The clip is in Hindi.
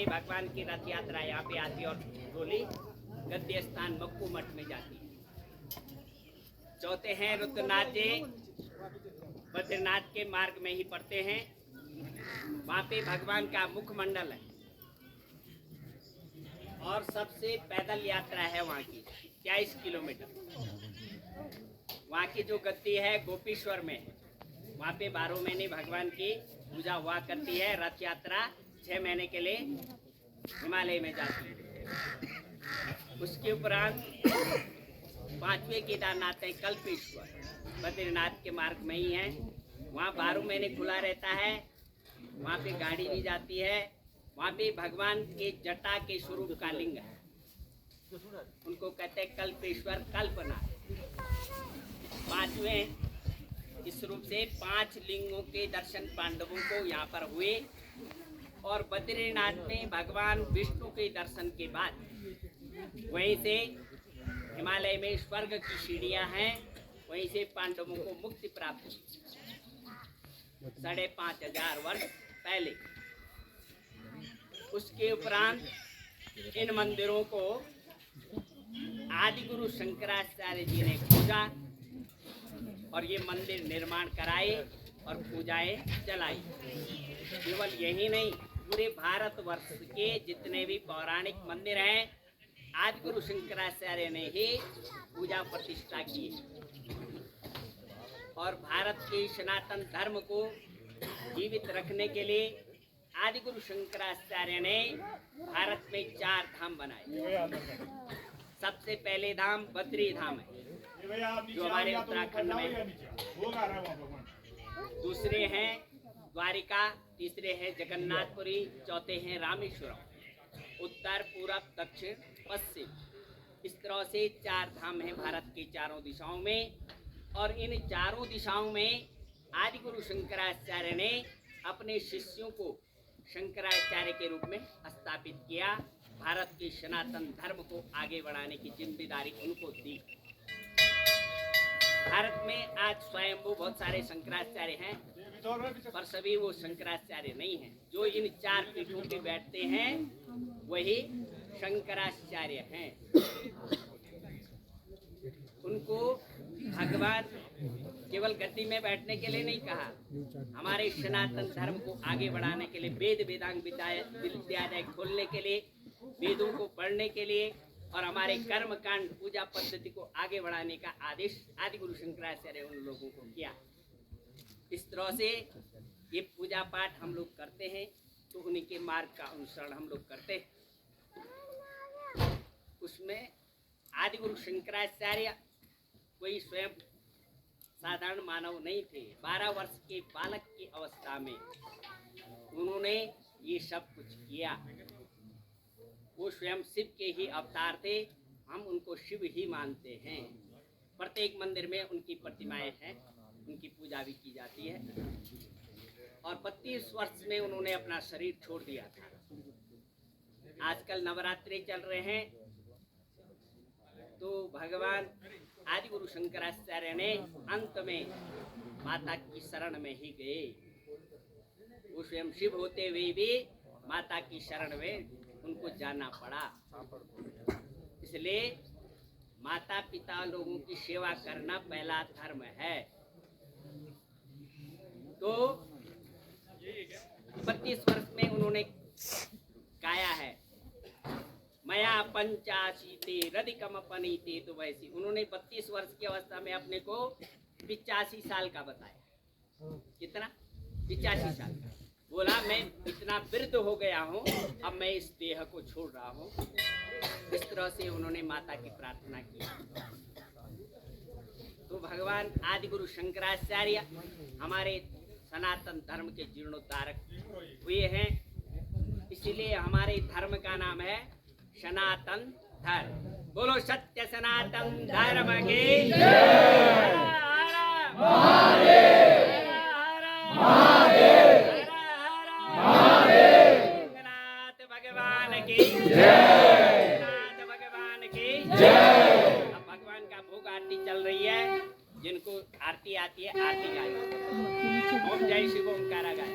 भगवान की रथ यात्रा यहाँ पे आती है और डोली गद्य स्थान मक्कू मठ में जाती है। चौथे हैं रुद्रनाथ जी, बद्रीनाथ के मार्ग में ही पड़ते हैं। वहाँ पे भगवान का मुखमंडल है और सबसे पैदल यात्रा है वहाँ की 23 किलोमीटर। वहाँ की जो गद्दी है गोपीश्वर में, वहाँ पे 12 महीने भगवान की पूजा हुआ करती है। रथ यात्रा 6 महीने के लिए हिमालय में जाती है। उसके उपरांत 5वें केदारनाथ है कल्पेश्वर, बद्रीनाथ के मार्ग में ही है। वहाँ 12 महीने खुला रहता है। वहाँ पे गाड़ी भी जाती है। वहाँ पे भगवान के जटा के स्वरूप का लिंग है, उनको कहते हैं कल्पेश्वर कल्पनाथ। 5वें इस रूप से 5 लिंगों के दर्शन पांडवों को यहाँ पर हुए। और बद्रीनाथ में भगवान विष्णु के दर्शन के बाद वहीं से हिमालय में स्वर्ग की सीढ़ियाँ हैं, वहीं से पांडवों को मुक्ति प्राप्त हुई 5,500 वर्ष पहले। उसके उपरांत इन मंदिरों को आदि गुरु शंकराचार्य जी ने खोजा और ये मंदिर निर्माण कराए और पूजाएं चलाई। केवल यही नहीं, पूरे भारतवर्ष के जितने भी पौराणिक मंदिर हैं आदि गुरु शंकराचार्य ने ही पूजा प्रतिष्ठा की। और भारत के सनातन धर्म को जीवित रखने के लिए आदि गुरु शंकराचार्य ने भारत में 4 धाम बनाए। सबसे पहले धाम बद्री धाम है जो हमारे उत्तराखंड में है। दूसरे हैं द्वारिका, तीसरे हैं जगन्नाथपुरी, चौथे हैं रामेश्वरम। उत्तर, पूरब, दक्षिण, पश्चिम, इस तरह से 4 धाम हैं भारत की चारों दिशाओं में। और इन चारों दिशाओं में आदि गुरु शंकराचार्य ने अपने शिष्यों को शंकराचार्य के रूप में स्थापित किया। भारत के सनातन धर्म को आगे बढ़ाने की जिम्मेदारी उनको दी। भारत में आज स्वयंभू बहुत सारे शंकराचार्य हैं, पर सभी वो शंकराचार्य नहीं हैं। जो इन 4 पीठों पे बैठते हैं वही शंकराचार्य हैं। उनको भगवान केवल गद्दी में बैठने के लिए नहीं कहा, हमारे सनातन धर्म को आगे बढ़ाने के लिए, वेद वेदांग विद्यालय खोलने के लिए, वेदों को पढ़ने के लिए और हमारे कर्म कांड पूजा पद्धति को आगे बढ़ाने का आदेश आदि गुरु शंकराचार्य उन लोगों को किया। इस तरह से ये पूजा पाठ हम लोग करते हैं तो उन्हीं के मार्ग का अनुसरण हम लोग करते हैं। उसमें आदि गुरु शंकराचार्य कोई स्वयं साधारण मानव नहीं थे। 12 वर्ष के बालक की अवस्था में उन्होंने ये सब कुछ किया। वो स्वयं शिव के ही अवतार थे, हम उनको शिव ही मानते हैं। प्रत्येक मंदिर में उनकी प्रतिमाएं हैं, उनकी पूजा भी की जाती है। और 32 वर्ष में उन्होंने अपना शरीर छोड़ दिया था। आजकल नवरात्रि चल रहे हैं तो भगवान आदि गुरु शंकराचार्य ने अंत में माता की शरण में ही गए। वो स्वयं शिव होते हुए भी माता की शरण में उनको जाना पड़ा। इसलिए माता पिता लोगों की सेवा करना पहला धर्म है। तो 32 वर्ष में उन्होंने गाया है, मया 85 रधिकम पनीते। तो वैसी उन्होंने 32 वर्ष की अवस्था में अपने को 85 साल का बताया। कितना? 85 साल का। बोला मैं इतना वृद्ध हो गया हूँ, अब मैं इस देह को छोड़ रहा हूँ। इस तरह से उन्होंने माता की प्रार्थना की। तो भगवान आदि गुरु शंकराचार्य हमारे सनातन धर्म के जीर्णोद्धारक हुए हैं। इसीलिए हमारे धर्म का नाम है सनातन धर्म। बोलो सत्य सनातन धर्म की जय। नाथ भगवान की जय। नाथ भगवान की जय। अब भगवान का भोग आरती चल रही है। जिनको आरती आती है आरती गाए। ओम जय शिव ओमकारा गाए।